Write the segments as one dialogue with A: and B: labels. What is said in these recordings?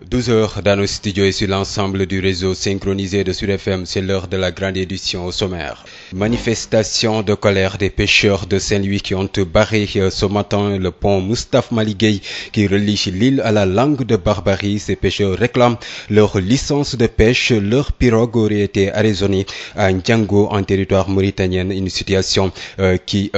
A: 12 heures dans nos studios et sur l'ensemble du réseau synchronisé de Sud FM, c'est l'heure de la grande édition au sommaire. Manifestation de colère des pêcheurs de Saint-Louis qui ont barré ce matin le pont Moustapha Malick Guèye qui relie l'île à la langue de Barbarie. Ces pêcheurs réclament leur licence de pêche. Leur pirogue aurait été arraisonnée à Ndiango en territoire mauritanien. Une situation qu'ils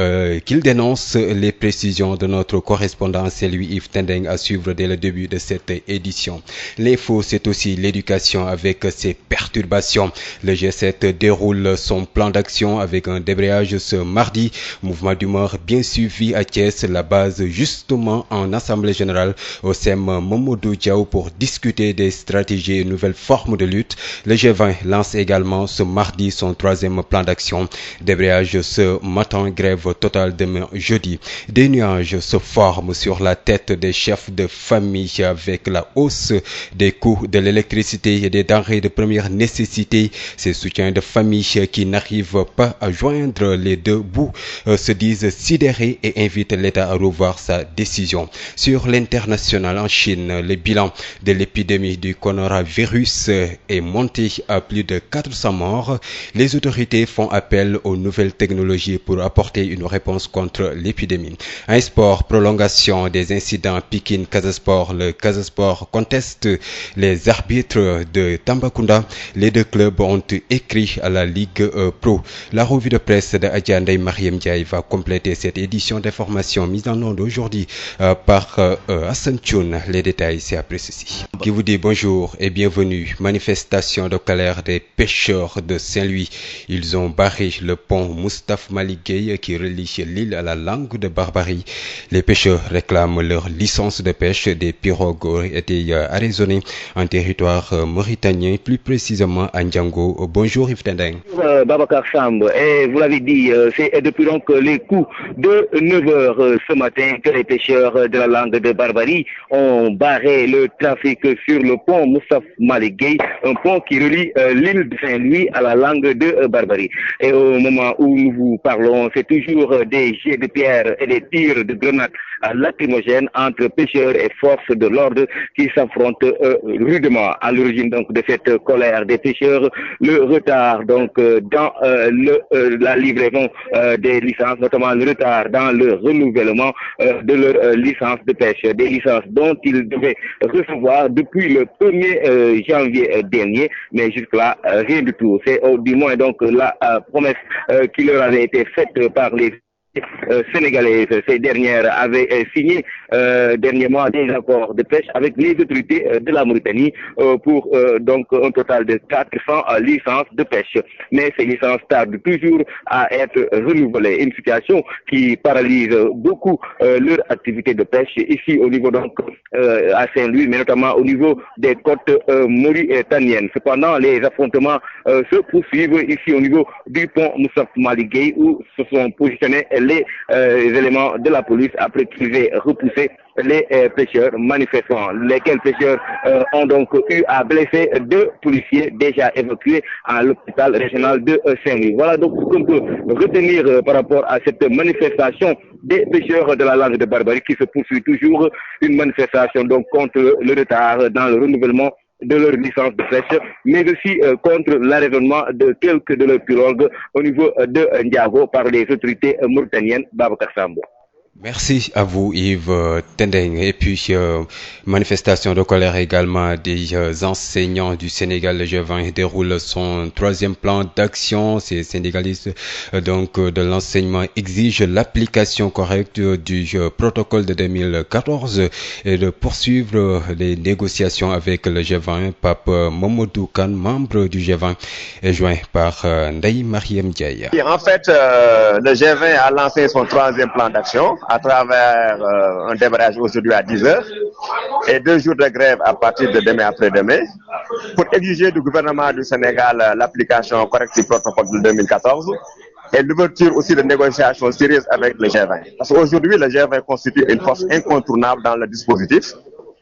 A: dénoncent. Les précisions de notre correspondant Saint-Louis Yves Tendeng à suivre dès le début de cette édition. L'info, c'est aussi l'éducation avec ses perturbations. Le G7 déroule son plan d'action avec un débrayage ce mardi. Mouvement d'humeur bien suivi à Thiès, la base justement en Assemblée générale au SEM Mamadou Diaw pour discuter des stratégies et nouvelles formes de lutte. Le G20 lance également ce mardi son troisième plan d'action. Débrayage ce matin, grève totale demain jeudi. Des nuages se forment sur la tête des chefs de famille avec la hausse des coûts de l'électricité et des denrées de première nécessité. Ces soutiens de famille qui n'arrivent pas à joindre les deux bouts se disent sidérés et invitent l'État à revoir sa décision. Sur l'international en Chine, le bilan de l'épidémie du coronavirus est monté à plus de 400 morts. Les autorités font appel aux nouvelles technologies pour apporter une réponse contre l'épidémie. Un sport, prolongation des incidents Pikine-Casa Sport. Le Casa Sport conteste les arbitres de Tambacounda. Les deux clubs ont écrit à la Ligue Pro. La revue de presse de Adja Ndeye Mariam Ndiaye va compléter cette édition d'information mise en onde aujourd'hui par Hassan Thioune. Les détails, c'est après ceci. Qui vous dit bonjour et bienvenue. Manifestation de colère des pêcheurs de Saint-Louis. Ils ont barré le pont Moustapha Malick Guèye qui relie l'île à la langue de Barbarie. Les pêcheurs réclament leur licence de pêche. Des pirogues auraient été arraisonnées en territoire mauritanien, plus précisément à Ndiango. Bonjour Yves Tendeng.
B: Babacar Samb, et vous l'avez dit, c'est depuis donc les coups de 9 heures ce matin que les pêcheurs de la langue de Barbarie ont barré le trafic sur le pont Moustapha Malick Guèye, un pont qui relie l'île de Saint-Louis à la langue de Barbarie. Et au moment où nous vous parlons, c'est toujours des jets de pierre et des tirs de grenades lacrymogènes entre pêcheurs et forces de l'ordre qui s'affrontent rudement. À l'origine donc de cette colère des pêcheurs, le retard donc dans la livraison des licences, notamment le retard dans le renouvellement de leur licence de pêche, des licences dont ils devaient recevoir depuis le 1er janvier dernier, mais jusque-là rien du tout. C'est du moins donc la promesse qui leur avait été faite par les sénégalaises. Ces dernières avaient signé dernièrement des accords de pêche avec les autorités de la Mauritanie pour donc un total de 400 licences de pêche. Mais ces licences tardent toujours à être renouvelées. Une situation qui paralyse beaucoup leur activité de pêche ici au niveau donc à Saint-Louis, mais notamment au niveau des côtes mauritaniennes. Cependant, les affrontements se poursuivent ici au niveau du pont Moustapha Malick Guèye où se sont positionnés les éléments de la police après qu'ils aient repoussé les pêcheurs manifestants. Lesquels pêcheurs ont donc eu à blesser 2 policiers déjà évacués à l'hôpital régional de Saint-Louis. Voilà donc ce qu'on peut retenir par rapport à cette manifestation des pêcheurs de la langue de Barbarie qui se poursuit toujours. Une manifestation donc contre le retard dans le renouvellement de leur licence de pêche, mais aussi contre l'arraisonnement de quelques de leurs pirogues au niveau de Ndiago par les autorités mauritaniennes. Babacar Sambo.
A: Merci à vous Yves Tendeng. Et puis manifestation de colère également des enseignants du Sénégal. Le G20 déroule son troisième plan d'action. Ces syndicalistes donc de l'enseignement exigent l'application correcte du protocole de 2014 et de poursuivre les négociations avec le G20. Pape Mamadou Kane, membre du G20, est joint par Ndeye Mariam Ndiaye.
C: En fait, le G20 a lancé son troisième plan d'action à travers un débrayage aujourd'hui à 10 heures et 2 jours de grève à partir de demain après-demain pour exiger du gouvernement du Sénégal l'application correcte du protocole de 2014 et l'ouverture aussi de négociations sérieuses avec le G20. Parce qu'aujourd'hui, le G20 constitue une force incontournable dans le dispositif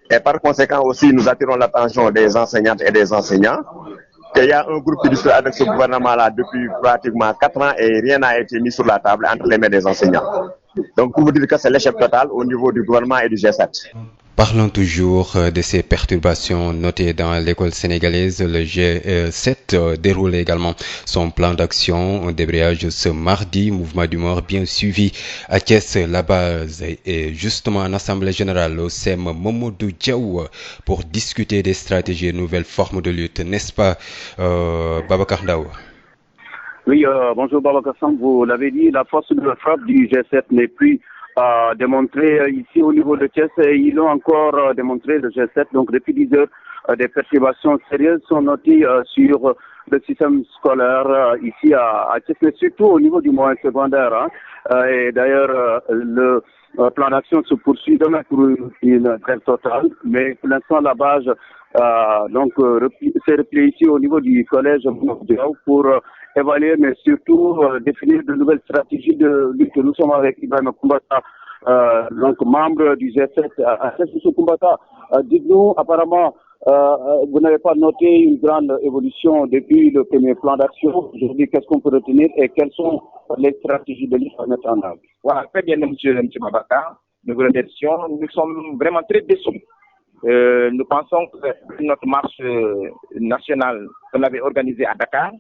C: et par conséquent aussi nous attirons l'attention des enseignantes et des enseignants qu'il y a un groupe qui discute avec ce gouvernement-là depuis pratiquement 4 ans et rien n'a été mis sur la table entre les mains des enseignants. Donc, pour vous dire que c'est l'échec total au niveau du gouvernement et du G7.
A: Parlons toujours de ces perturbations notées dans l'école sénégalaise. Le G7 déroule également son plan d'action, un débrayage ce mardi, mouvement d'humeur bien suivi à Thiès. La base est justement en assemblée générale au SEM Mamadou Diaw pour discuter des stratégies et nouvelles formes de lutte, n'est-ce pas, Babacar Ndaw?
D: Oui, bonjour Babacar Samb, vous l'avez dit, la force de frappe du G7 n'est plus démontré ici au niveau de Thiès. Ils l'ont encore démontré, le G7. Donc depuis 10 heures, des perturbations sérieuses sont notées sur le système scolaire ici à Thiès, mais surtout au niveau du moyen secondaire. Et d'ailleurs, le plan d'action se poursuit demain pour une grève totale. Mais pour l'instant, la base s'est repliée ici au niveau du collège pour évaluer, mais surtout définir de nouvelles stratégies de lutte. Nous sommes avec Ibrahim Koumbata, donc membre du G7. M. Koumbata, dites-nous, apparemment, vous n'avez pas noté une grande évolution depuis le premier plan d'action. Aujourd'hui, qu'est-ce qu'on peut retenir et quelles sont les stratégies de lutte à mettre en œuvre?
E: Voilà, très bien, M. Babacar. Nous vous remercions. Nous sommes vraiment très déçus. Nous pensons que notre marche nationale qu'on avait organisée à Dakar,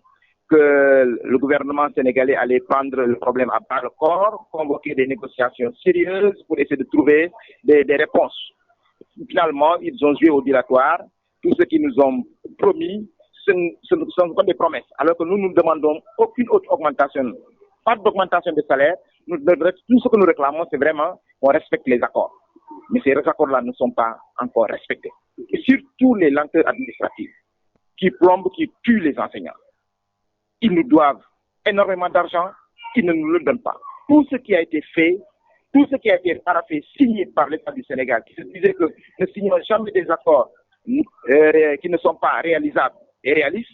E: que le gouvernement sénégalais allait prendre le problème à bras le corps, convoquer des négociations sérieuses pour essayer de trouver des réponses. Finalement, ils ont joué au dilatoire. Tout ce qu'ils nous ont promis, ce sont des promesses. Alors que nous demandons aucune autre augmentation, pas d'augmentation de salaire. Tout ce que nous réclamons, c'est vraiment qu'on respecte les accords. Mais ces accords-là ne sont pas encore respectés. Et surtout les lenteurs administratives qui plombent, qui tuent les enseignants. Ils nous doivent énormément d'argent, ils ne nous le donnent pas. Tout ce qui a été fait, tout ce qui a été paraphé, signé par l'État du Sénégal, qui se disait que ne signons jamais des accords qui ne sont pas réalisables et réalistes,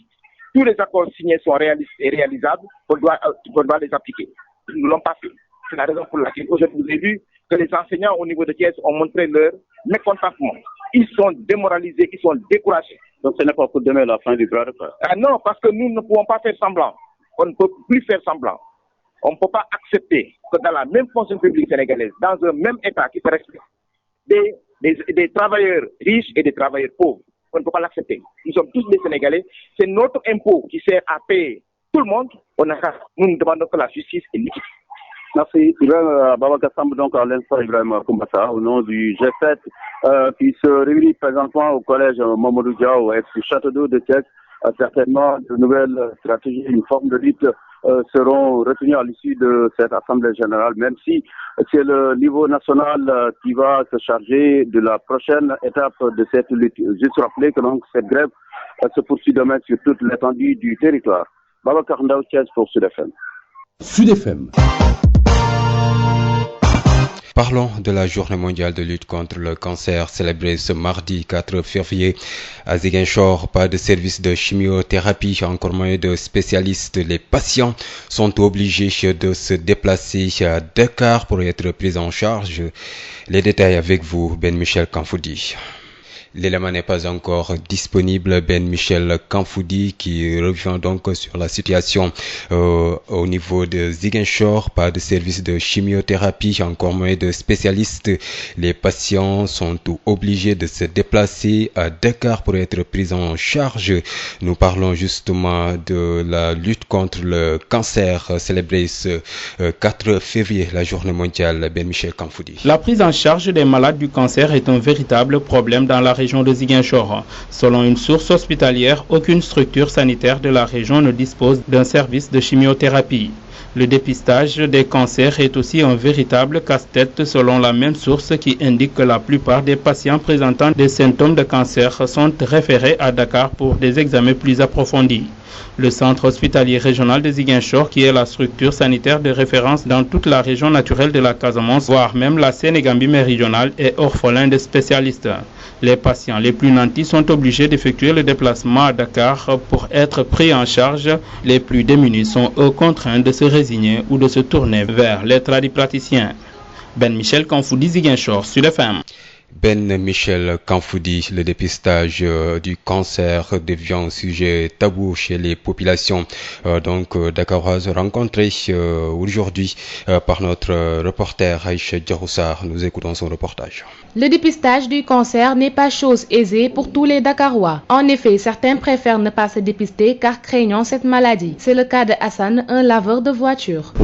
E: tous les accords signés sont réalistes et réalisables, on doit les appliquer. Ils ne l'ont pas fait. C'est la raison pour laquelle aujourd'hui vous avez vu que les enseignants au niveau de Thiès ont montré leur mécontentement. Ils sont démoralisés, ils sont découragés.
D: Donc ce n'est pas pour demain la fin du bras de fer.
E: Non, parce que nous ne pouvons pas faire semblant. On ne peut plus faire semblant. On ne peut pas accepter que dans la même fonction publique sénégalaise, dans un même État qui se respecte, des travailleurs riches et des travailleurs pauvres. On ne peut pas l'accepter. Nous sommes tous des Sénégalais. C'est notre impôt qui sert à payer tout le monde. Nous ne demandons que la justice et l'équité.
D: Merci. Ibrahim Babacar Samb, donc à l'instant Ibrahim Koumbata, au nom du G7, qui se réunit présentement au collège Mamadou Diaw, ex-Château d'eau de Thiès. Certainement, de nouvelles stratégies, une forme de lutte seront retenues à l'issue de cette Assemblée générale, même si c'est le niveau national qui va se charger de la prochaine étape de cette lutte. Juste rappeler que donc cette grève se poursuit demain sur toute l'étendue du territoire. Babacar Ndaw, Thiès pour Sud FM.
F: Sud FM.
A: Parlons de la journée mondiale de lutte contre le cancer célébrée ce mardi 4 février à Ziguinchor. Pas de service de chimiothérapie, encore moins de spécialistes. Les patients sont obligés de se déplacer à Dakar pour être pris en charge. Les détails avec vous, Ben Michel Kanfoudi. L'élément n'est pas encore disponible. Ben Michel Kanfoudi qui revient donc sur la situation au niveau de Ziguinchor. Pas de service de chimiothérapie, encore moins de spécialistes. Les patients sont obligés de se déplacer à Dakar pour être pris en charge. Nous parlons justement de la lutte contre le cancer célébrée ce 4 février, la journée mondiale. Ben Michel Kanfoudi.
G: La prise en charge des malades du cancer est un véritable problème dans la région de Ziguinchor. Selon une source hospitalière, aucune structure sanitaire de la région ne dispose d'un service de chimiothérapie. Le dépistage des cancers est aussi un véritable casse-tête selon la même source qui indique que la plupart des patients présentant des symptômes de cancer sont référés à Dakar pour des examens plus approfondis. Le centre hospitalier régional de Ziguinchor, qui est la structure sanitaire de référence dans toute la région naturelle de la Casamance, voire même la Sénégambie méridionale, est orphelin de spécialistes. Les patients les plus nantis sont obligés d'effectuer le déplacement à Dakar pour être pris en charge. Les plus démunis sont eux contraints de se résigner ou de se tourner vers les tradipraticiens. Ben Michel Kanfoudi, Ziguinchor, Sud FM.
A: Ben Michel Kanfoudi, le dépistage du cancer devient un sujet tabou chez les populations dakaroises rencontrées aujourd'hui par notre reporter Aïcha Diaroussar. Nous écoutons son reportage.
F: Le dépistage du cancer n'est pas chose aisée pour tous les Dakarois. En effet, certains préfèrent ne pas se dépister car craignant cette maladie. C'est le cas de Hassan, un laveur de voiture.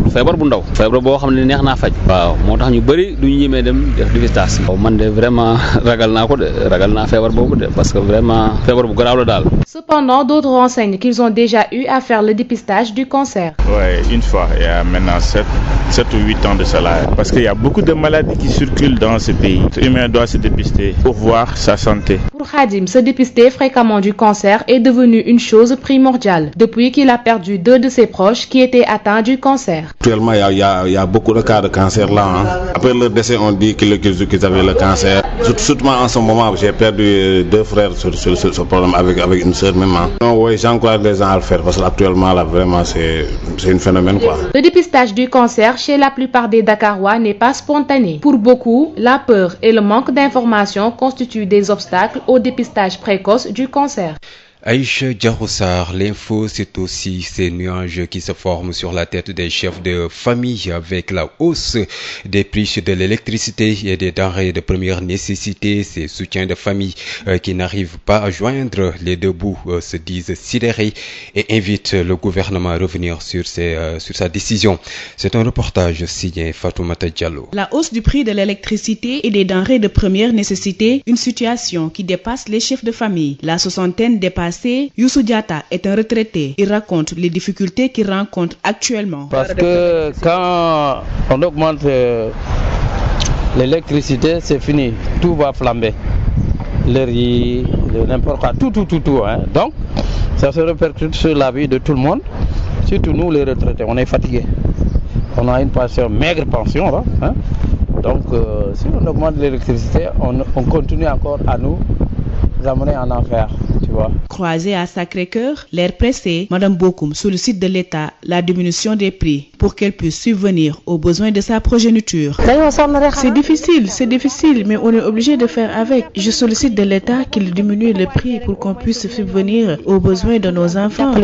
F: Cependant, d'autres renseignent qu'ils ont déjà eu à faire le dépistage du cancer.
H: Oui, une fois, il y a maintenant 7 ou 8 ans de cela. Parce qu'il y a beaucoup de maladies qui circulent dans ce pays. L'humain doit se dépister pour voir sa santé.
F: Pour Khadim, se dépister fréquemment du cancer est devenu une chose primordiale depuis qu'il a perdu 2 de ses proches qui étaient atteints du cancer.
I: Actuellement, il y a beaucoup de cas de cancer là. Après leur décès, on dit qu'ils avaient le cancer. Surtout en ce moment, j'ai perdu 2 frères sur ce problème avec une sœur même. Oui, j'encourage les gens à le faire parce qu'actuellement, là, vraiment, c'est un phénomène, quoi.
F: Le dépistage du cancer chez la plupart des Dakarois n'est pas spontané. Pour beaucoup, la peur et le manque d'informations constituent des obstacles au dépistage précoce du cancer.
A: Aïcha Diaroussar, l'info, c'est aussi ces nuages qui se forment sur la tête des chefs de famille avec la hausse des prix de l'électricité et des denrées de première nécessité. Ces soutiens de famille qui n'arrivent pas à joindre les deux bouts se disent sidérés et invitent le gouvernement à revenir sur sa décision. C'est un reportage signé Fatoumata Diallo.
J: La hausse du prix de l'électricité et des denrées de première nécessité, une situation qui dépasse les chefs de famille. La soixantaine dépasse. Youssou Diatta est un retraité. Il raconte les difficultés qu'il rencontre actuellement.
K: Parce que quand on augmente l'électricité, c'est fini. Tout va flamber. Le riz, n'importe quoi, tout. Hein. Donc, ça se répercute sur la vie de tout le monde. Surtout nous, les retraités. On est fatigués. On a une pension, maigre pension. Là, hein. Donc, si on augmente l'électricité, on continue encore à nous amener en enfer.
J: Croisée à Sacré-Cœur, l'air pressé, Madame Bokoum sollicite de l'État la diminution des prix pour qu'elle puisse subvenir aux besoins de sa progéniture. C'est difficile, mais on est obligé de faire avec. Je sollicite de l'État qu'il diminue le prix pour qu'on puisse subvenir aux besoins de nos enfants.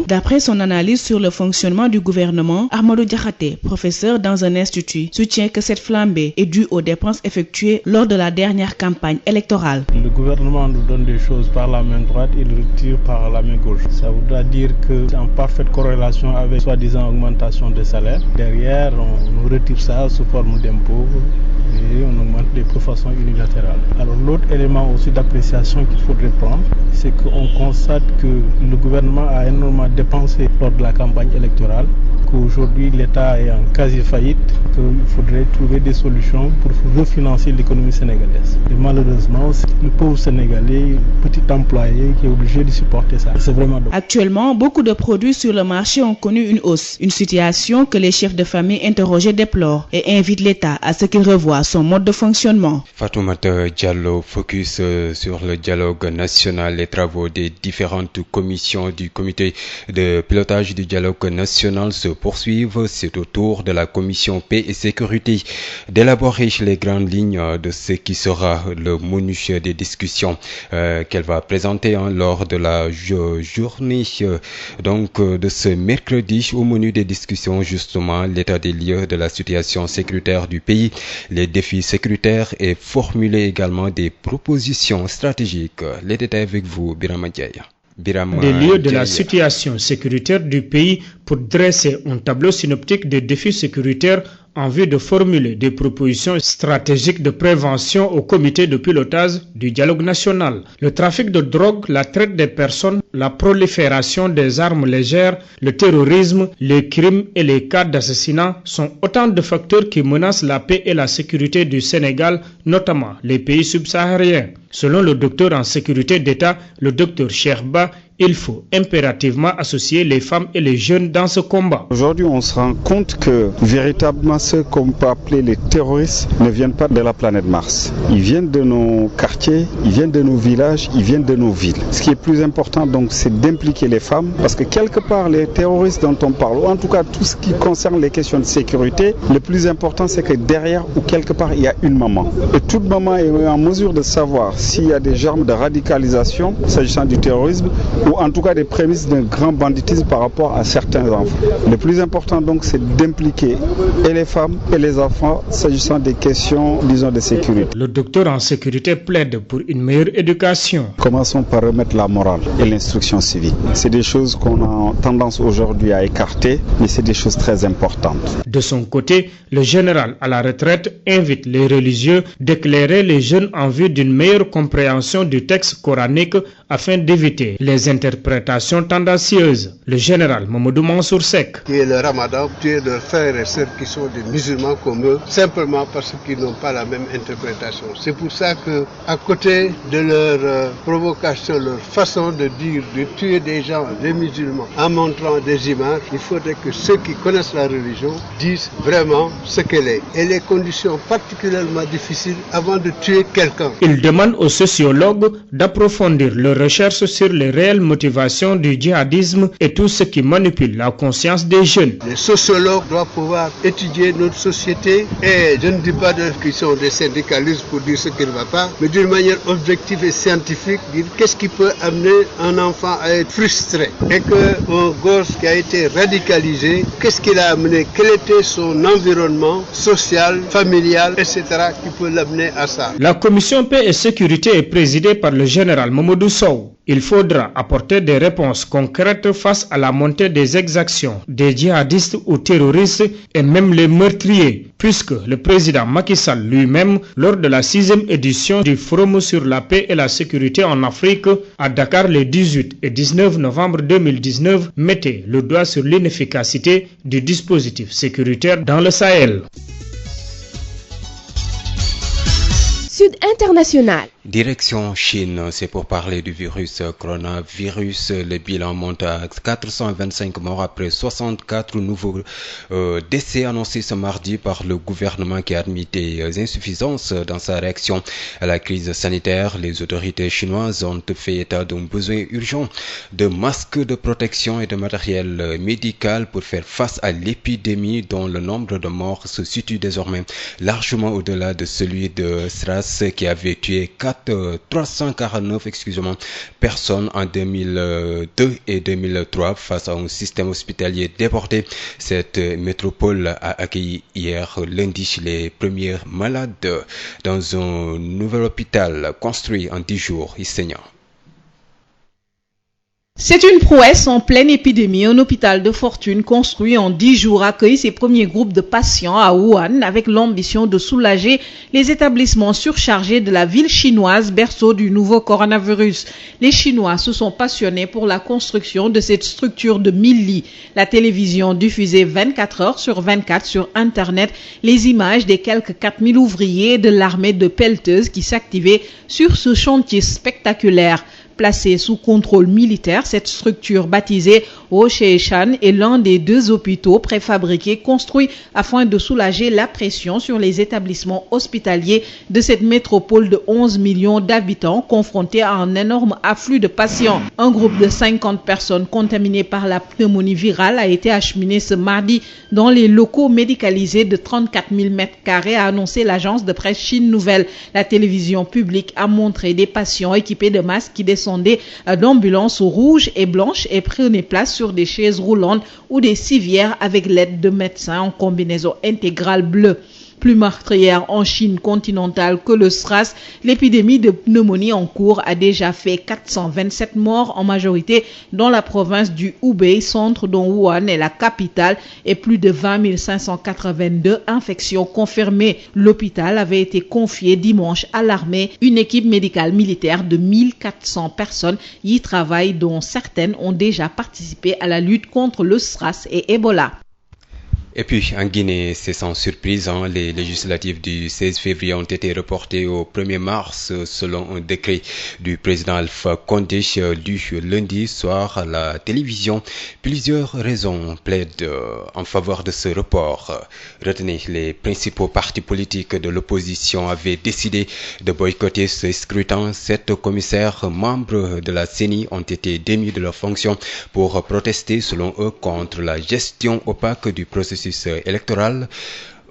J: D'après son analyse sur le fonctionnement du gouvernement, Ahmadou Diakhaté, professeur dans un institut, soutient que cette flambée est due aux dépenses effectuées lors de la dernière campagne électorale.
H: Le gouvernement nous donne des choses par la main droite, il retire par la main gauche. Ça voudra dire que c'est en parfaite corrélation avec soi-disant augmentation des salaires. Derrière, on nous retire ça sous forme d'impôts et on augmente les prix de façon unilatérale. Alors l'autre élément aussi d'appréciation qu'il faudrait prendre, c'est qu'on constate que le gouvernement a énormément dépensé lors de la campagne électorale, qu'aujourd'hui l'État est en quasi-faillite, qu'il faudrait trouver des solutions pour refinancer l'économie sénégalaise. Et malheureusement, c'est le pauvre Sénégalais, petit employé qui est obligé de supporter ça. C'est vraiment dommage.
J: Actuellement, beaucoup de produits sur le marché ont connu une hausse, une situation que les chefs de famille interrogés déplorent et invitent l'État à ce qu'il revoie son mode de fonctionnement.
A: Fatoumata Diallo, focus sur le dialogue national, les travaux des différentes commissions du comité de pilotage du dialogue national se poursuivent. C'est au tour de la commission paix et sécurité d'élaborer les grandes lignes de ce qui sera le menu des discussions qu'elle va présenter lors de la journée de ce mercredi. Au menu des discussions, justement, l'état des lieux de la situation sécuritaire du pays, les défis sécuritaires et formuler également des propositions stratégiques. Les détails avec vous, Biram Diaye.
L: Des lieux de la situation sécuritaire du pays pour dresser un tableau synoptique des défis sécuritaires en vue de formuler des propositions stratégiques de prévention au comité de pilotage du dialogue national. Le trafic de drogue, la traite des personnes, la prolifération des armes légères, le terrorisme, les crimes et les cas d'assassinat sont autant de facteurs qui menacent la paix et la sécurité du Sénégal, notamment les pays subsahariens. Selon le docteur en sécurité d'État, le docteur Cheikh Ba, il faut impérativement associer les femmes et les jeunes dans ce combat.
M: Aujourd'hui, on se rend compte que véritablement ceux qu'on peut appeler les terroristes ne viennent pas de la planète Mars. Ils viennent de nos quartiers, ils viennent de nos villages, ils viennent de nos villes. Ce qui est plus important donc, c'est d'impliquer les femmes parce que quelque part les terroristes dont on parle, ou en tout cas tout ce qui concerne les questions de sécurité, le plus important c'est que derrière ou quelque part il y a une maman. Et toute maman est en mesure de savoir s'il y a des germes de radicalisation s'agissant du terrorisme ou en tout cas des prémices d'un grand banditisme par rapport à certains enfants. Le plus important donc c'est d'impliquer et les femmes et les enfants s'agissant des questions, disons, de sécurité.
L: Le docteur en sécurité plaide pour une meilleure éducation.
M: Commençons par remettre la morale et l'instruction civique. C'est des choses qu'on a tendance aujourd'hui à écarter, mais c'est des choses très importantes.
L: De son côté, le général à la retraite invite les religieux d'éclairer les jeunes en vue d'une meilleure compréhension du texte coranique afin d'éviter les interprétations tendancieuses. Le général Mamadou Mansour Seck.
N: Qui est le ramadan, tuer leurs frères et sœurs qui sont des musulmans comme eux, simplement parce qu'ils n'ont pas la même interprétation. C'est pour ça que, à côté de leur provocation, leur façon de dire, de tuer des gens, des musulmans, en montrant des images, il faudrait que ceux qui connaissent la religion disent vraiment ce qu'elle est. Et les conditions particulièrement difficiles avant de tuer quelqu'un.
L: Il demande aux sociologues d'approfondir leurs recherches sur les réelles motivations du djihadisme et tout ce qui manipule la conscience des jeunes.
N: Les sociologues doivent pouvoir étudier notre société et je ne dis pas qu'ils sont des syndicalistes pour dire ce qui ne va pas, mais d'une manière objective et scientifique, dire qu'est-ce qui peut amener un enfant à être frustré et qu'un gosse qui a été radicalisé, qu'est-ce qu'il a amené, quel était son environnement social, familial, etc. qui peut l'amener à ça.
L: La commission paix et sécurité est présidée par le général Mamadou Sow. Il faudra apporter des réponses concrètes face à la montée des exactions des djihadistes ou terroristes et même les meurtriers, puisque le président Macky Sall lui-même, lors de la 6e édition du Forum sur la paix et la sécurité en Afrique, à Dakar les 18 et 19 novembre 2019, mettait le doigt sur l'inefficacité du dispositif sécuritaire dans le Sahel.
O: Sud International.
A: Direction Chine, c'est pour parler du virus coronavirus. Le bilan monte à 425 morts après 64 nouveaux décès annoncés ce mardi par le gouvernement qui a admis des insuffisances dans sa réaction à la crise sanitaire. Les autorités chinoises ont fait état d'un besoin urgent de masques de protection et de matériel médical pour faire face à l'épidémie dont le nombre de morts se situe désormais largement au-delà de celui de SRAS qui avait tué 349 personnes en 2002 et 2003 face à un système hospitalier débordé. Cette métropole a accueilli hier lundi les premiers malades dans un nouvel hôpital construit en 10 jours.
J: C'est une prouesse en pleine épidémie. Un hôpital de fortune construit en 10 jours accueille ses premiers groupes de patients à Wuhan avec l'ambition de soulager les établissements surchargés de la ville chinoise, berceau du nouveau coronavirus. Les Chinois se sont passionnés pour la construction de cette structure de 1000 lits. La télévision diffusait 24 heures sur 24 sur Internet les images des quelques 4000 ouvriers de l'armée de pelleteuses qui s'activaient sur ce chantier spectaculaire. Placée sous contrôle militaire, cette structure baptisée Hosheshan est l'un des 2 hôpitaux préfabriqués construits afin de soulager la pression sur les établissements hospitaliers de cette métropole de 11 millions d'habitants confrontés à un énorme afflux de patients. Un groupe de 50 personnes contaminées par la pneumonie virale a été acheminé ce mardi dans les locaux médicalisés de 34 000 m², a annoncé l'agence de presse Chine Nouvelle. La télévision publique a montré des patients équipés de masques qui descendaient d'ambulances rouges et blanches et prenaient place sur des chaises roulantes ou des civières avec l'aide de médecins en combinaison intégrale bleue. Plus meurtrière en Chine continentale que le SRAS, l'épidémie de pneumonie en cours a déjà fait 427 morts, en majorité dans la province du Hubei, centre dont Wuhan est la capitale, et plus de 20 582 infections confirmées. L'hôpital avait été confié dimanche à l'armée. Une équipe médicale militaire de 1400 personnes y travaille, dont certaines ont déjà participé à la lutte contre le SRAS et Ebola.
A: Et puis en Guinée, c'est sans surprise, les législatives du 16 février ont été reportées au 1er mars selon un décret du président Alpha Condé lu lundi soir à la télévision. Plusieurs raisons plaident en faveur de ce report. Retenez, les principaux partis politiques de l'opposition avaient décidé de boycotter ce scrutin. 7 commissaires membres de la CENI ont été démis de leurs fonctions pour protester selon eux contre la gestion opaque du processus électoral.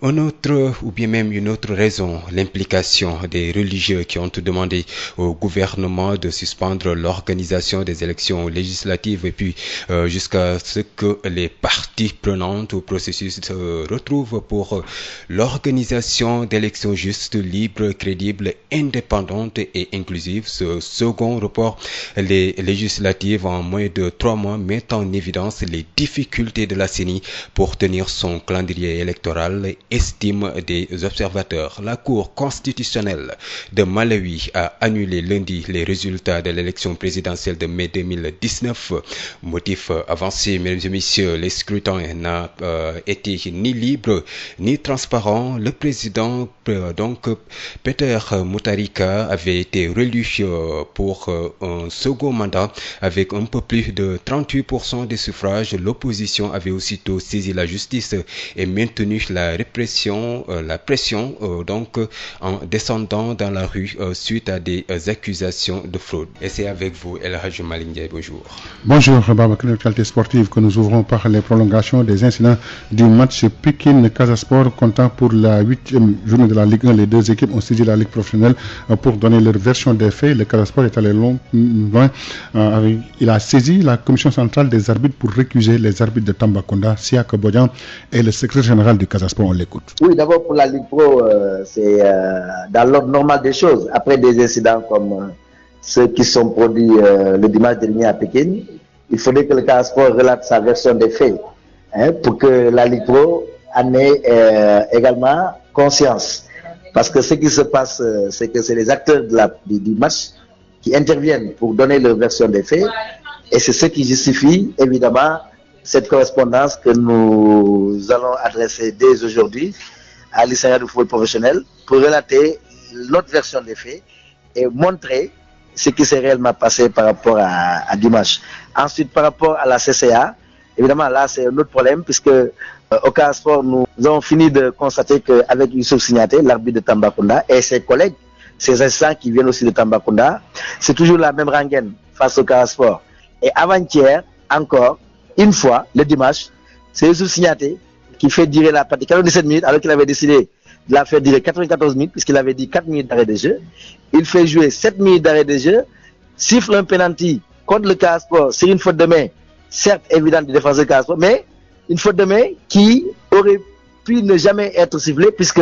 A: Une autre raison, l'implication des religieux qui ont demandé au gouvernement de suspendre l'organisation des élections législatives et puis jusqu'à ce que les parties prenantes au processus se retrouvent pour l'organisation d'élections justes, libres, crédibles, indépendantes et inclusives. Ce second report, les législatives en moins de 3 mois, met en évidence les difficultés de la CENI pour tenir son calendrier électoral, estime des observateurs. La Cour constitutionnelle de Malawi a annulé lundi les résultats de l'élection présidentielle de mai 2019. Motif avancé, mesdames et messieurs, les scrutins n'a été ni libre ni transparent. Le président Peter Mutharika avait été réélu pour un second mandat avec un peu plus de 38% des suffrages. L'opposition avait aussitôt saisi la justice et maintenu la pression en descendant dans la rue suite à des accusations de fraude. Et c'est avec vous, El Hadj Malick Ndiaye, bonjour.
P: Bonjour, Babacar, l'actualité sportive que nous ouvrons par les prolongations des incidents du match Pikine-Casa Sport. Comptant pour la 8e journée de la Ligue 1, les deux équipes ont saisi la Ligue professionnelle pour donner leur version des faits. Le Casa Sport est allé loin. Il a saisi la commission centrale des arbitres pour récuser les arbitres de Tambacounda. Siaka Bodian est le secrétaire général du Casa Sport. On l'écoute.
Q: Oui, d'abord pour la Ligue Pro, c'est dans l'ordre normal des choses. Après des incidents comme ceux qui sont produits le dimanche dernier à Pékin, il faudrait que le Casa Sport relate sa version des faits pour que la Ligue Pro en ait également conscience. Parce que ce qui se passe, c'est que c'est les acteurs du match qui interviennent pour donner leur version des faits et c'est ce qui justifie évidemment cette correspondance que nous allons adresser dès aujourd'hui à l'Insania du football professionnel pour relater notre version des faits et montrer ce qui s'est réellement passé par rapport à dimanche. Ensuite, par rapport à la CCA, évidemment là c'est un autre problème puisque au Casa Sport nous avons fini de constater qu'avec Youssouf Signaté, l'arbitre de Tambacounda, et ses collègues, ses assistants qui viennent aussi de Tambacounda, c'est toujours la même rengaine face au Casa Sport. Et avant-hier, encore, une fois, le dimanche, c'est Youssouf Signaté qui fait durer la partie 47 minutes alors qu'il avait décidé de la faire durer 94 minutes puisqu'il avait dit 4 minutes d'arrêt de jeu. Il fait jouer 7 minutes d'arrêt de jeu, siffle un penalty contre le Casa Sport sur une faute de main, certes évidente du défenseur Casa Sport, mais une faute de main qui aurait pu ne jamais être sifflée puisque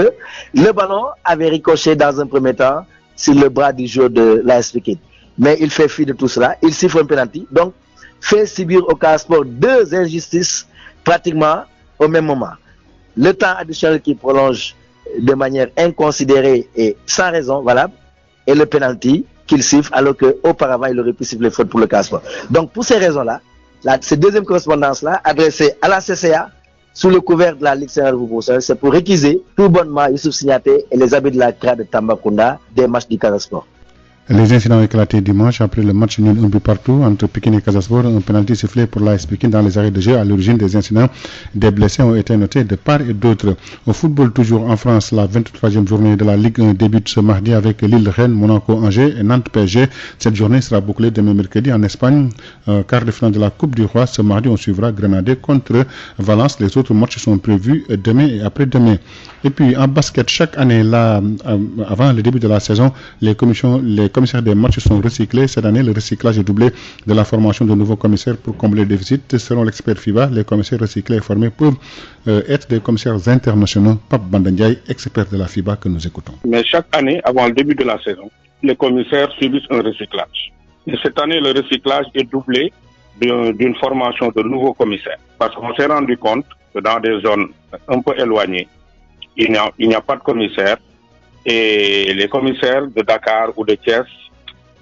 Q: le ballon avait ricoché dans un premier temps sur le bras du joueur de l'AS Pikine. Mais il fait fi de tout cela, il siffle un penalty, donc fait subir au Casa Sport 2 injustices pratiquement au même moment. Le temps additionnel qui prolonge de manière inconsidérée et sans raison valable et le penalty qu'il siffle alors qu'auparavant il aurait pu siffler faute pour le Casa Sport. Donc pour ces raisons-là, cette deuxième correspondance-là adressée à la CCA sous le couvert de la Ligue sénégalaise de football, c'est pour récuser tout bonnement Youssouf Signaté et les arbitres de la CRA de Tambacounda des matchs du Casa Sport.
P: Les incidents ont éclaté dimanche après le match nul un but partout entre Pikine et Casa Sport. Un penalty sifflé pour l'AS Pikine dans les arrêts de jeu à l'origine des incidents. Des blessés ont été notés de part et d'autre. Au football, toujours en France, la 23e journée de la Ligue 1 débute ce mardi avec Lille-Rennes, Monaco-Angers et Nantes-PSG. Cette journée sera bouclée demain mercredi en Espagne. Quart de finale de la Coupe du Roi. Ce mardi, on suivra Grenade contre Valence. Les autres matchs sont prévus demain et après-demain. Et puis en basket, chaque année, là, avant le début de la saison, les commissaires des matchs sont recyclés. Cette année, le recyclage est doublé de la formation de nouveaux commissaires pour combler le déficit. Selon l'expert FIBA, les commissaires recyclés et formés peuvent être des commissaires internationaux. Pape Bandandiaï, expert de la FIBA que nous écoutons.
R: Mais chaque année, avant le début de la saison, les commissaires subissent un recyclage. Et cette année, le recyclage est doublé d'une formation de nouveaux commissaires. Parce qu'on s'est rendu compte que dans des zones un peu éloignées, il n'y a pas de commissaire et les commissaires de Dakar ou de Thiès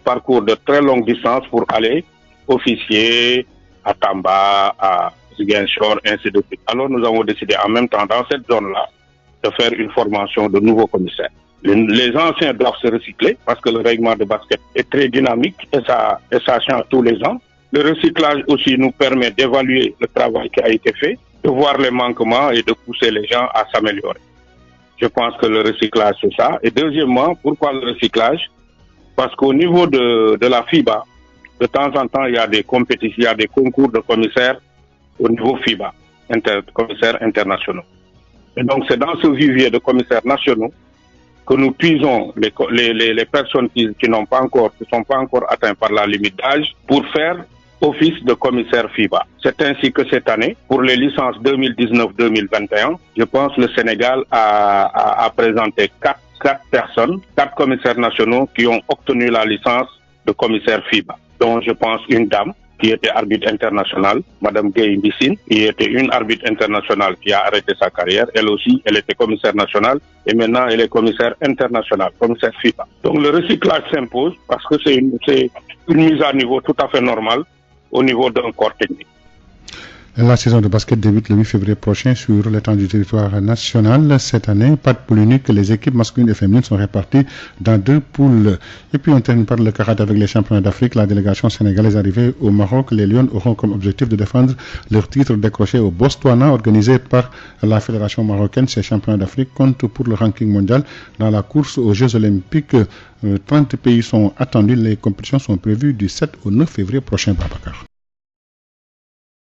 R: parcourent de très longues distances pour aller officier à Tamba, à Ziguinchor, ainsi de suite. Alors nous avons décidé en même temps dans cette zone-là de faire une formation de nouveaux commissaires. Les anciens doivent se recycler parce que le règlement de basket est très dynamique et ça change tous les ans. Le recyclage aussi nous permet d'évaluer le travail qui a été fait, de voir les manquements et de pousser les gens à s'améliorer. Je pense que le recyclage, c'est ça. Et deuxièmement, pourquoi le recyclage? Parce qu'au niveau de la FIBA, de temps en temps, il y a des compétitions, il y a des concours de commissaires au niveau FIBA, commissaires internationaux. Et donc, c'est dans ce vivier de commissaires nationaux que nous puisons les personnes qui sont pas encore atteintes par la limite d'âge pour faire office de commissaire FIBA. C'est ainsi que cette année, pour les licences 2019-2021, je pense que le Sénégal a présenté quatre commissaires nationaux qui ont obtenu la licence de commissaire FIBA, dont je pense une dame qui était arbitre international, Madame Gueye Mbissine, qui était une arbitre internationale qui a arrêté sa carrière. Elle aussi, elle était commissaire nationale et maintenant elle est commissaire international, commissaire FIBA. Donc le recyclage s'impose parce que c'est une mise à niveau tout à fait normale au niveau d'un corps technique.
P: La saison de basket débute le 8 février prochain sur l'étendue du territoire national. Cette année, pas de poule unique, les équipes masculines et féminines sont réparties dans 2 poules. Et puis on termine par le karaté avec les championnats d'Afrique. La délégation sénégalaise arrivée au Maroc. Les Lions auront comme objectif de défendre leur titre décroché au Botswana, organisé par la Fédération marocaine. Ces championnats d'Afrique comptent pour le ranking mondial dans la course aux Jeux Olympiques. 30 pays sont attendus. Les compétitions sont prévues du 7 au 9 février prochain, Babacar.